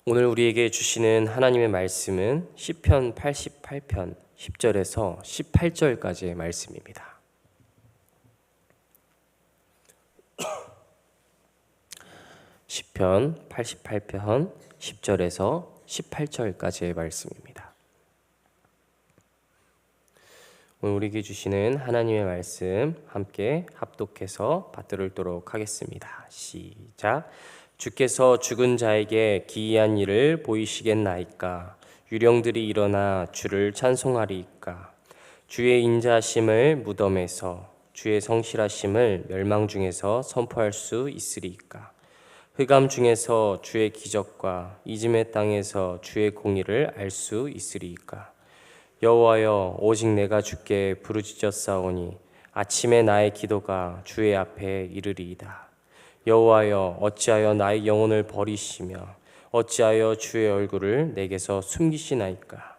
오늘 우리에게 주시는 하나님의 말씀은 시편 88편 10절에서 18절까지의 말씀입니다. 시편 88편 10절에서 18절까지의 말씀입니다. 오늘 우리에게 주시는 하나님의 말씀 함께 합독해서 받들도록 하겠습니다. 시작. 주께서 죽은 자에게 기이한 일을 보이시겠나이까? 유령들이 일어나 주를 찬송하리이까? 주의 인자하심을 무덤에서, 주의 성실하심을 멸망 중에서 선포할 수 있으리이까? 흑암 중에서 주의 기적과 이즘의 땅에서 주의 공의를 알 수 있으리이까? 여호와여, 오직 내가 주께 부르짖었사오니 아침에 나의 기도가 주의 앞에 이르리이다. 여호와여, 어찌하여 나의 영혼을 버리시며 어찌하여 주의 얼굴을 내게서 숨기시나이까?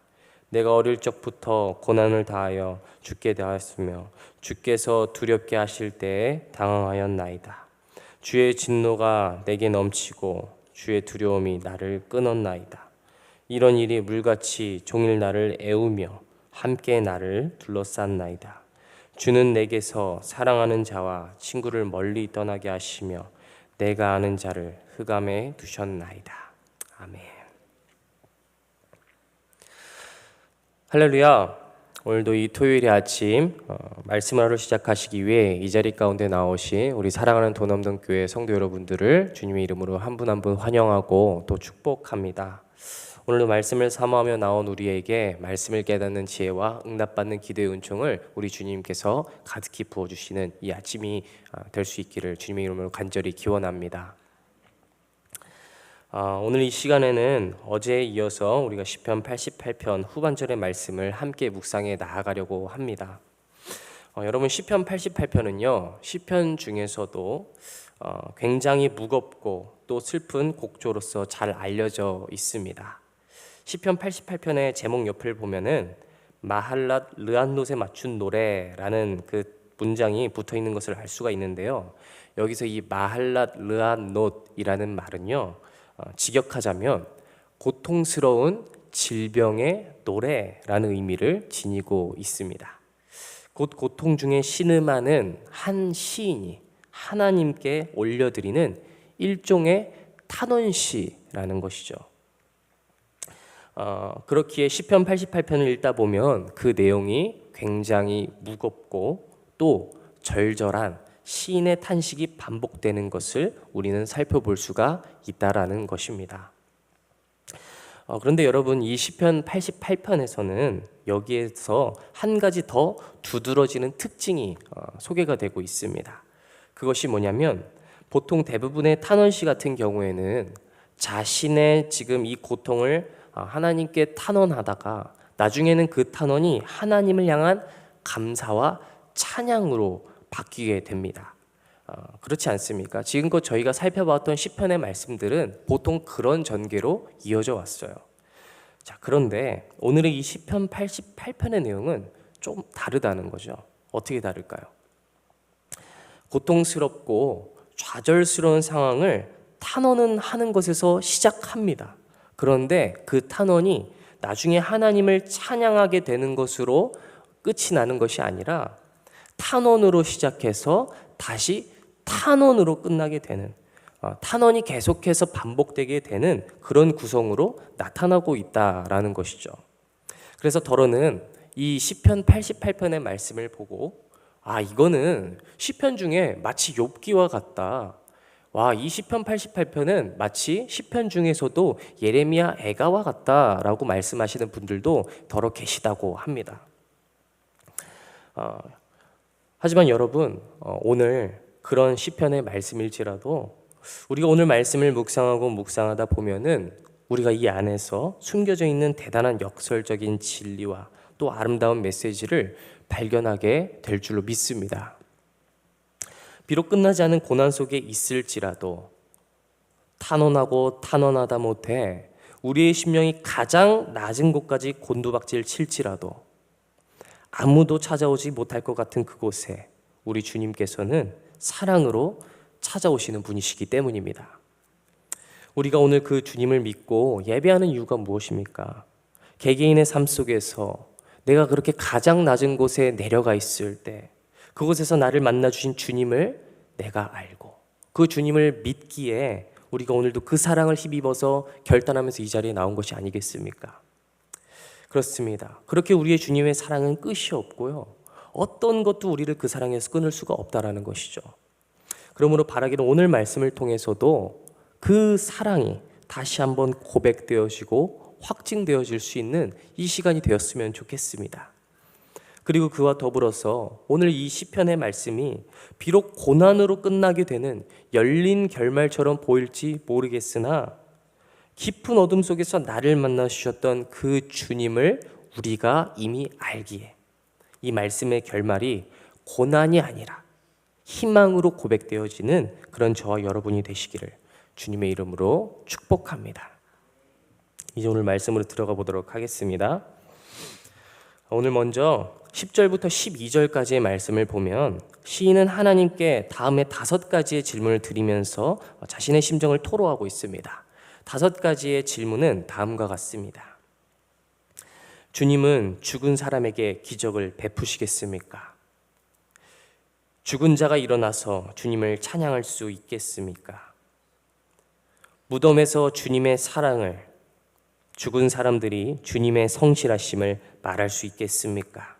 내가 어릴 적부터 고난을 다하여 주께 대하였으며 주께서 두렵게 하실 때에 당황하였나이다. 주의 진노가 내게 넘치고 주의 두려움이 나를 끊었나이다. 이런 일이 물같이 종일 나를 애우며 함께 나를 둘러쌌나이다. 주는 내게서 사랑하는 자와 친구를 멀리 떠나게 하시며 내가 아는 자를 흑암에 두셨나이다. 아멘. 할렐루야. 오늘도 이 토요일의 아침 말씀 하루 시작하시기 위해 이 자리 가운데 나오신 우리 사랑하는 돈없는 교회 성도 여러분들을 주님의 이름으로 한 분 한 분 환영하고 또 축복합니다. 오늘도 말씀을 사모하며 나온 우리에게 말씀을 깨닫는 지혜와 응답받는 기도의 은총을 우리 주님께서 가득히 부어주시는 이 아침이 될 수 있기를 주님의 이름으로 간절히 기원합니다. 오늘 이 시간에는 어제에 이어서 우리가 시편 88편 후반절의 말씀을 함께 묵상해 나아가려고 합니다. 여러분, 시편 88편은요 시편 중에서도 굉장히 무겁고 또 슬픈 곡조로서 잘 알려져 있습니다. 시편 88편의 제목 옆을 보면은 마할랏 르안롯에 맞춘 노래라는 그 문장이 붙어 있는 것을 알 수가 있는데요. 여기서 이 마할랏 르안롯이라는 말은요, 직역하자면 고통스러운 질병의 노래라는 의미를 지니고 있습니다. 곧 고통 중에 신음하는 한 시인이 하나님께 올려드리는 일종의 탄원시라는 것이죠. 그렇기에 시편 88편을 읽다 보면 그 내용이 굉장히 무겁고 또 절절한 시인의 탄식이 반복되는 것을 우리는 살펴볼 수가 있다라는 것입니다. 그런데 여러분, 이 시편 88편에서는 여기에서 한 가지 더 두드러지는 특징이 소개가 되고 있습니다. 그것이 뭐냐면, 보통 대부분의 탄원시 같은 경우에는 자신의 지금 이 고통을 하나님께 탄원하다가 나중에는 그 탄원이 하나님을 향한 감사와 찬양으로 바뀌게 됩니다. 그렇지 않습니까? 지금껏 저희가 살펴봤던 시편의 말씀들은 보통 그런 전개로 이어져 왔어요. 자, 그런데 오늘의 이 시편 88편의 내용은 좀 다르다는 거죠. 어떻게 다를까요? 고통스럽고 좌절스러운 상황을 탄원은 하는 것에서 시작합니다. 그런데 그 탄원이 나중에 하나님을 찬양하게 되는 것으로 끝이 나는 것이 아니라 탄원으로 시작해서 다시 탄원으로 끝나게 되는, 탄원이 계속해서 반복되게 되는 그런 구성으로 나타나고 있다라는 것이죠. 그래서 더러는 이 시편 88편의 말씀을 보고 이거는 시편 중에 마치 욥기와 같다. 이 시편 88편은 마치 시편 중에서도 예레미야 애가와 같다라고 말씀하시는 분들도 더러 계시다고 합니다. 하지만 여러분, 오늘 그런 시편의 말씀일지라도 우리가 오늘 말씀을 묵상하다 보면은 우리가 이 안에서 숨겨져 있는 대단한 역설적인 진리와 또 아름다운 메시지를 발견하게 될 줄로 믿습니다. 비록 끝나지 않은 고난 속에 있을지라도 탄원하고 탄원하다 못해 우리의 심령이 가장 낮은 곳까지 곤두박질 칠지라도 아무도 찾아오지 못할 것 같은 그곳에 우리 주님께서는 사랑으로 찾아오시는 분이시기 때문입니다. 우리가 오늘 그 주님을 믿고 예배하는 이유가 무엇입니까? 개개인의 삶 속에서 내가 그렇게 가장 낮은 곳에 내려가 있을 때 그곳에서 나를 만나 주신 주님을 내가 알고 그 주님을 믿기에 우리가 오늘도 그 사랑을 힘입어서 결단하면서 이 자리에 나온 것이 아니겠습니까? 그렇습니다. 그렇게 우리의 주님의 사랑은 끝이 없고요. 어떤 것도 우리를 그 사랑에서 끊을 수가 없다라는 것이죠. 그러므로 바라기는 오늘 말씀을 통해서도 그 사랑이 다시 한번 고백되어지고 확증되어질 수 있는 이 시간이 되었으면 좋겠습니다. 그리고 그와 더불어서 오늘 이 시편의 말씀이 비록 고난으로 끝나게 되는 열린 결말처럼 보일지 모르겠으나 깊은 어둠 속에서 나를 만나 주셨던 그 주님을 우리가 이미 알기에 이 말씀의 결말이 고난이 아니라 희망으로 고백되어지는 그런 저와 여러분이 되시기를 주님의 이름으로 축복합니다. 이제 오늘 말씀으로 들어가 보도록 하겠습니다. 오늘 먼저 10절부터 12절까지의 말씀을 보면 시인은 하나님께 다음에 5가지의 질문을 드리면서 자신의 심정을 토로하고 있습니다. 5가지의 질문은 다음과 같습니다. 주님은 죽은 사람에게 기적을 베푸시겠습니까? 죽은 자가 일어나서 주님을 찬양할 수 있겠습니까? 무덤에서 주님의 사랑을, 죽은 사람들이 주님의 성실하심을 말할 수 있겠습니까?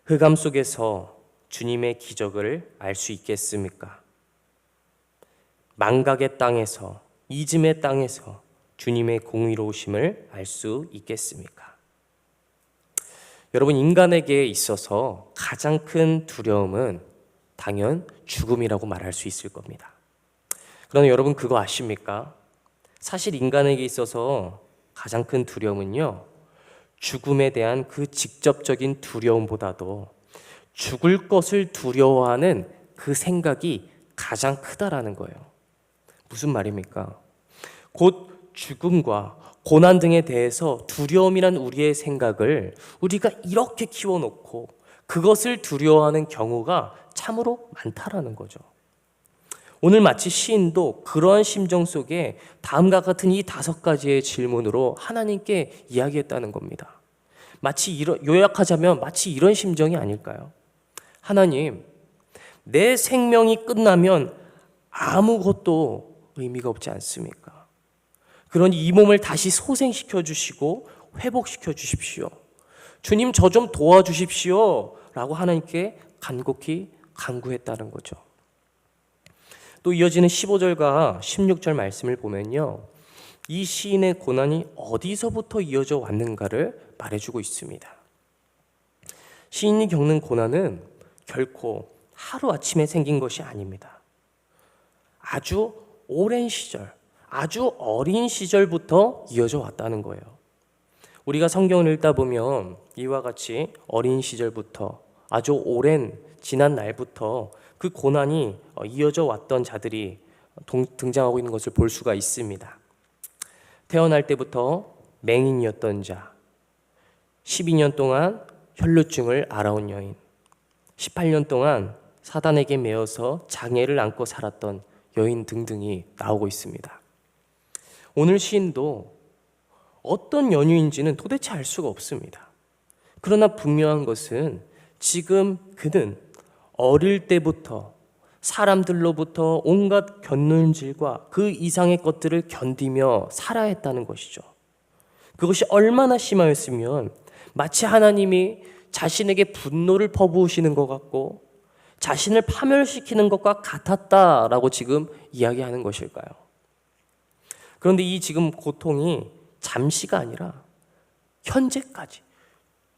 흑암 속에서 주님의 기적을 알 수 있겠습니까? 망각의 땅에서, 이즘의 땅에서 주님의 공의로우심을 알 수 있겠습니까? 여러분, 인간에게 있어서 가장 큰 두려움은 당연 죽음이라고 말할 수 있을 겁니다. 그러나 여러분 그거 아십니까? 사실 인간에게 있어서 가장 큰 두려움은요, 죽음에 대한 그 직접적인 두려움보다도 죽을 것을 두려워하는 그 생각이 가장 크다라는 거예요. 무슨 말입니까? 곧 죽음과 고난 등에 대해서 두려움이란 우리의 생각을 우리가 이렇게 키워놓고 그것을 두려워하는 경우가 참으로 많다라는 거죠. 오늘 마치 시인도 그러한 심정 속에 다음과 같은 이 5가지의 질문으로 하나님께 이야기했다는 겁니다. 마치 요약하자면 마치 이런 심정이 아닐까요? 하나님, 내 생명이 끝나면 아무것도 의미가 없지 않습니까? 그러니 이 몸을 다시 소생시켜 주시고 회복시켜 주십시오. 주님, 저 좀 도와주십시오 라고 하나님께 간곡히 간구했다는 거죠. 또 이어지는 15절과 16절 말씀을 보면요, 이 시인의 고난이 어디서부터 이어져 왔는가를 말해주고 있습니다. 시인이 겪는 고난은 결코 하루아침에 생긴 것이 아닙니다. 아주 오랜 시절, 아주 어린 시절부터 이어져 왔다는 거예요. 우리가 성경을 읽다 보면 이와 같이 어린 시절부터 아주 오랜 지난 날부터 그 고난이 이어져 왔던 자들이 등장하고 있는 것을 볼 수가 있습니다. 태어날 때부터 맹인이었던 자, 12년 동안 혈루증을 앓아온 여인, 18년 동안 사단에게 매여서 장애를 안고 살았던 여인 등등이 나오고 있습니다. 오늘 시인도 어떤 연유인지는 도대체 알 수가 없습니다. 그러나 분명한 것은 지금 그는 어릴 때부터 사람들로부터 온갖 견눈질과 그 이상의 것들을 견디며 살아야 했다는 것이죠. 그것이 얼마나 심하였으면 마치 하나님이 자신에게 분노를 퍼부으시는 것 같고 자신을 파멸시키는 것과 같았다라고 지금 이야기하는 것일까요? 그런데 이 지금 고통이 잠시가 아니라 현재까지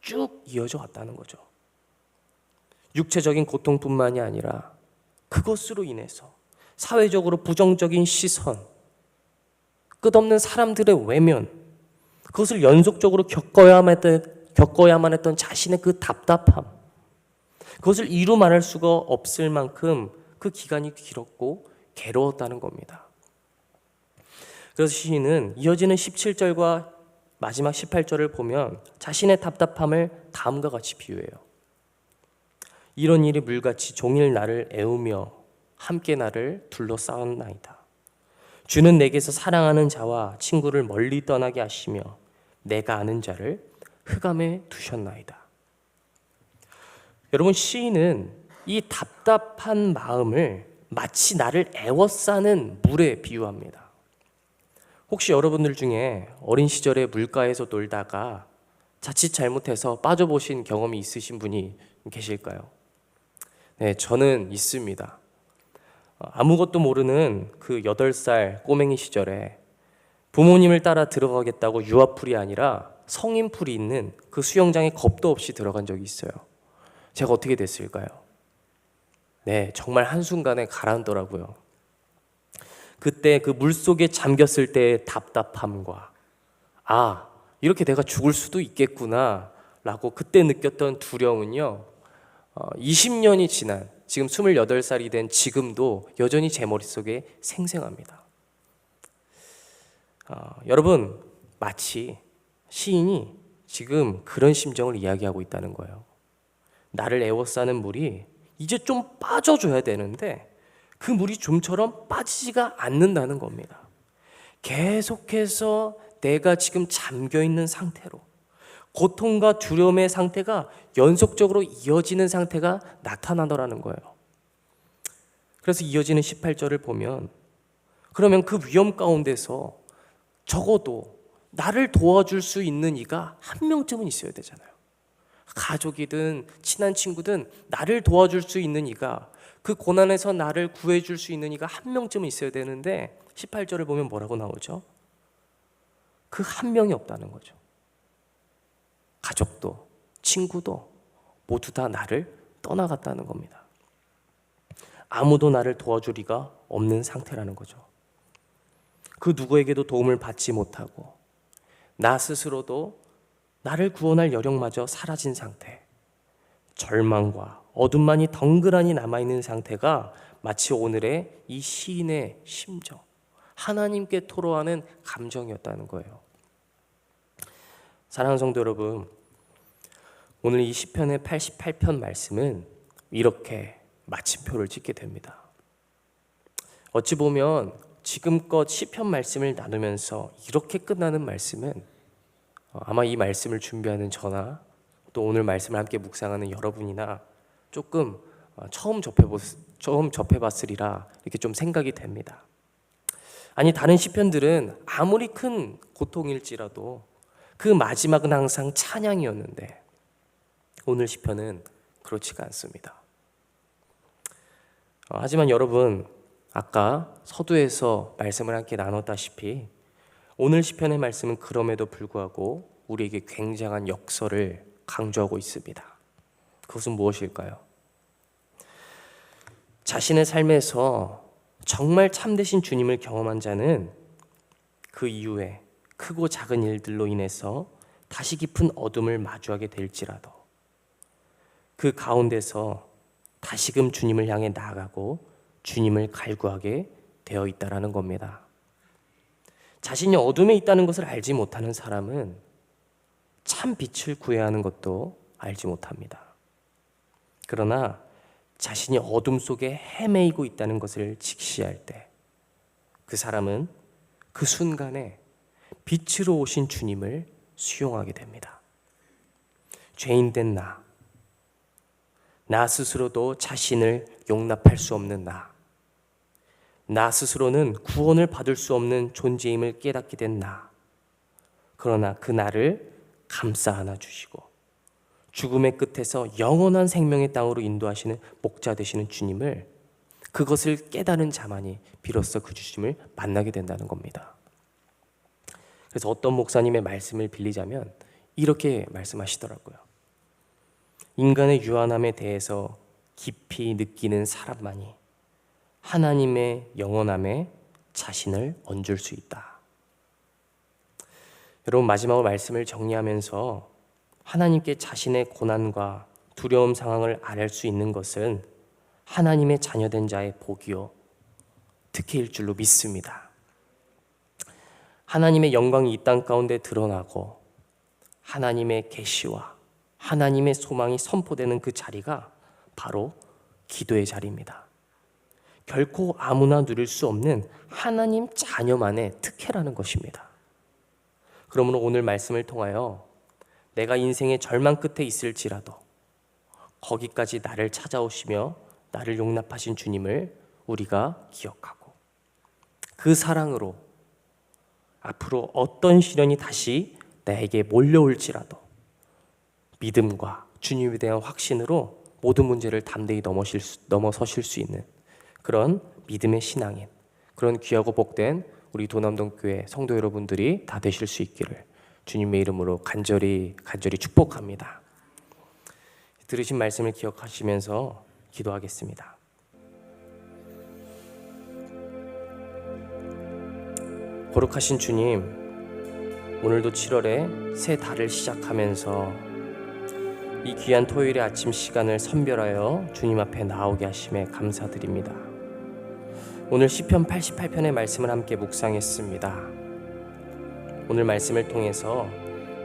쭉 이어져 왔다는 거죠. 육체적인 고통뿐만이 아니라 그것으로 인해서 사회적으로 부정적인 시선, 끝없는 사람들의 외면, 그것을 연속적으로 겪어야만 했던 자신의 그 답답함, 그것을 이루 말할 수가 없을 만큼 그 기간이 길었고 괴로웠다는 겁니다. 그래서 시인은 이어지는 17절과 마지막 18절을 보면 자신의 답답함을 다음과 같이 비유해요. 이런 일이 물같이 종일 나를 애우며 함께 나를 둘러싸았나이다. 주는 내게서 사랑하는 자와 친구를 멀리 떠나게 하시며 내가 아는 자를 흑암에 두셨나이다. 여러분, 시인은 이 답답한 마음을 마치 나를 애워싸는 물에 비유합니다. 혹시 여러분들 중에 어린 시절에 물가에서 놀다가 자칫 잘못해서 빠져보신 경험이 있으신 분이 계실까요? 네, 저는 있습니다. 아무것도 모르는 그 8살 꼬맹이 시절에 부모님을 따라 들어가겠다고 유아풀이 아니라 성인풀이 있는 그 수영장에 겁도 없이 들어간 적이 있어요. 제가 어떻게 됐을까요? 네, 정말 한순간에 가라앉더라고요. 그때 그 물속에 잠겼을 때의 답답함과 이렇게 내가 죽을 수도 있겠구나 라고 그때 느꼈던 두려움은요, 20년이 지난 지금 28살이 된 지금도 여전히 제 머릿속에 생생합니다. 여러분, 마치 시인이 지금 그런 심정을 이야기하고 있다는 거예요. 나를 에워싸는 물이 이제 좀 빠져줘야 되는데 그 물이 좀처럼 빠지지가 않는다는 겁니다. 계속해서 내가 지금 잠겨있는 상태로 고통과 두려움의 상태가 연속적으로 이어지는 상태가 나타나더라는 거예요. 그래서 이어지는 18절을 보면, 그러면 그 위험 가운데서 적어도 나를 도와줄 수 있는 이가 한 명쯤은 있어야 되잖아요. 가족이든 친한 친구든 나를 도와줄 수 있는 이가, 그 고난에서 나를 구해줄 수 있는 이가 한 명쯤은 있어야 되는데 18절을 보면 뭐라고 나오죠? 그 한 명이 없다는 거죠. 가족도 친구도 모두 다 나를 떠나갔다는 겁니다. 아무도 나를 도와줄 리가 없는 상태라는 거죠. 그 누구에게도 도움을 받지 못하고 나 스스로도 나를 구원할 여력마저 사라진 상태, 절망과 어둠만이 덩그러니 남아있는 상태가 마치 오늘의 이 시인의 심정, 하나님께 토로하는 감정이었다는 거예요. 사랑하는 성도 여러분, 오늘 이 시편의 88편 말씀은 이렇게 마침표를 찍게 됩니다. 어찌 보면 지금껏 시편 말씀을 나누면서 이렇게 끝나는 말씀은 아마 이 말씀을 준비하는 저나 또 오늘 말씀을 함께 묵상하는 여러분이나 조금 처음 접해봤으리라 이렇게 좀 생각이 됩니다. 아니, 다른 시편들은 아무리 큰 고통일지라도 그 마지막은 항상 찬양이었는데 오늘 시편은 그렇지가 않습니다. 하지만 여러분, 아까 서두에서 말씀을 함께 나눴다시피 오늘 시편의 말씀은 그럼에도 불구하고 우리에게 굉장한 역설을 강조하고 있습니다. 그것은 무엇일까요? 자신의 삶에서 정말 참되신 주님을 경험한 자는 그 이후에 크고 작은 일들로 인해서 다시 깊은 어둠을 마주하게 될지라도 그 가운데서 다시금 주님을 향해 나아가고 주님을 갈구하게 되어 있다라는 겁니다. 자신이 어둠에 있다는 것을 알지 못하는 사람은 참 빛을 구해야 하는 것도 알지 못합니다. 그러나 자신이 어둠 속에 헤매이고 있다는 것을 직시할 때 그 사람은 그 순간에 빛으로 오신 주님을 수용하게 됩니다. 죄인된 나 스스로도 자신을 용납할 수 없는 나 스스로는 구원을 받을 수 없는 존재임을 깨닫게 된 그러나 그 나를 감싸 안아주시고 죽음의 끝에서 영원한 생명의 땅으로 인도하시는 목자 되시는 주님을, 그것을 깨달은 자만이 비로소 그 주님을 만나게 된다는 겁니다. 그래서 어떤 목사님의 말씀을 빌리자면 이렇게 말씀하시더라고요. 인간의 유한함에 대해서 깊이 느끼는 사람만이 하나님의 영원함에 자신을 얹을 수 있다. 여러분, 마지막으로 말씀을 정리하면서 하나님께 자신의 고난과 두려움 상황을 아뢰 수 있는 것은 하나님의 자녀된 자의 복이요 특혜일 줄로 믿습니다. 하나님의 영광이 이 땅 가운데 드러나고 하나님의 계시와 하나님의 소망이 선포되는 그 자리가 바로 기도의 자리입니다. 결코 아무나 누릴 수 없는 하나님 자녀만의 특혜라는 것입니다. 그러므로 오늘 말씀을 통하여 내가 인생의 절망 끝에 있을지라도 거기까지 나를 찾아오시며 나를 용납하신 주님을 우리가 기억하고 그 사랑으로 앞으로 어떤 시련이 다시 나에게 몰려올지라도 믿음과 주님에 대한 확신으로 모든 문제를 담대히 넘어서실 수 있는 그런 믿음의 신앙인, 그런 귀하고 복된 우리 도남동교회 성도 여러분들이 다 되실 수 있기를 주님의 이름으로 간절히 축복합니다. 들으신 말씀을 기억하시면서 기도하겠습니다. 거룩하신 주님, 오늘도 7월에 새 달을 시작하면서 이 귀한 토요일의 아침 시간을 선별하여 주님 앞에 나오게 하심에 감사드립니다. 오늘 시편 88편의 말씀을 함께 묵상했습니다. 오늘 말씀을 통해서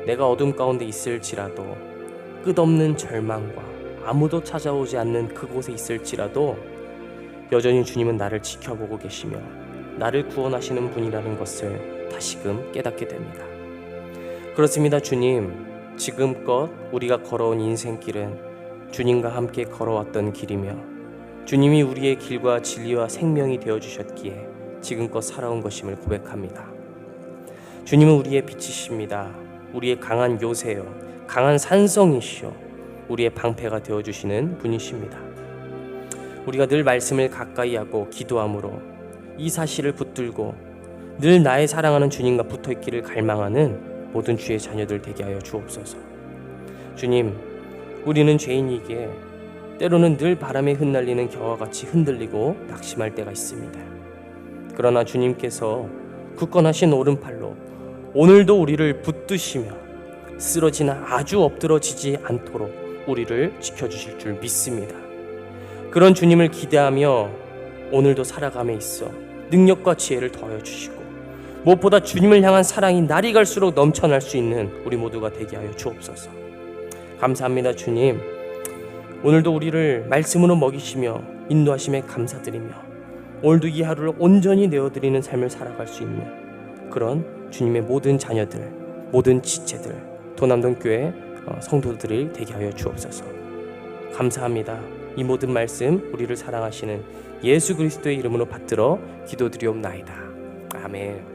내가 어둠 가운데 있을지라도 끝없는 절망과 아무도 찾아오지 않는 그곳에 있을지라도 여전히 주님은 나를 지켜보고 계시며 나를 구원하시는 분이라는 것을 다시금 깨닫게 됩니다. 그렇습니다. 주님, 지금껏 우리가 걸어온 인생길은 주님과 함께 걸어왔던 길이며 주님이 우리의 길과 진리와 생명이 되어주셨기에 지금껏 살아온 것임을 고백합니다. 주님은 우리의 빛이십니다. 우리의 강한 요새요, 강한 산성이시오, 우리의 방패가 되어주시는 분이십니다. 우리가 늘 말씀을 가까이 하고 기도함으로 이 사실을 붙들고 늘 나의 사랑하는 주님과 붙어있기를 갈망하는 모든 주의 자녀들 되게 하여 주옵소서. 주님, 우리는 죄인이기에 때로는 늘 바람에 흩날리는 겨와 같이 흔들리고 낙심할 때가 있습니다. 그러나 주님께서 굳건하신 오른팔로 오늘도 우리를 붙드시며 쓰러지나 아주 엎드러지지 않도록 우리를 지켜주실 줄 믿습니다. 그런 주님을 기대하며 오늘도 살아감에 있어 능력과 지혜를 더하여 주시고 무엇보다 주님을 향한 사랑이 날이 갈수록 넘쳐날 수 있는 우리 모두가 되게 하여 주옵소서. 감사합니다. 주님, 오늘도 우리를 말씀으로 먹이시며 인도하심에 감사드리며 오늘도 이 하루를 온전히 내어드리는 삶을 살아갈 수 있는 그런 주님의 모든 자녀들, 모든 지체들, 도남동교회 성도들이 되게 하여 주옵소서. 감사합니다. 이 모든 말씀 우리를 사랑하시는 예수 그리스도의 이름으로 받들어 기도드리옵나이다. 아멘.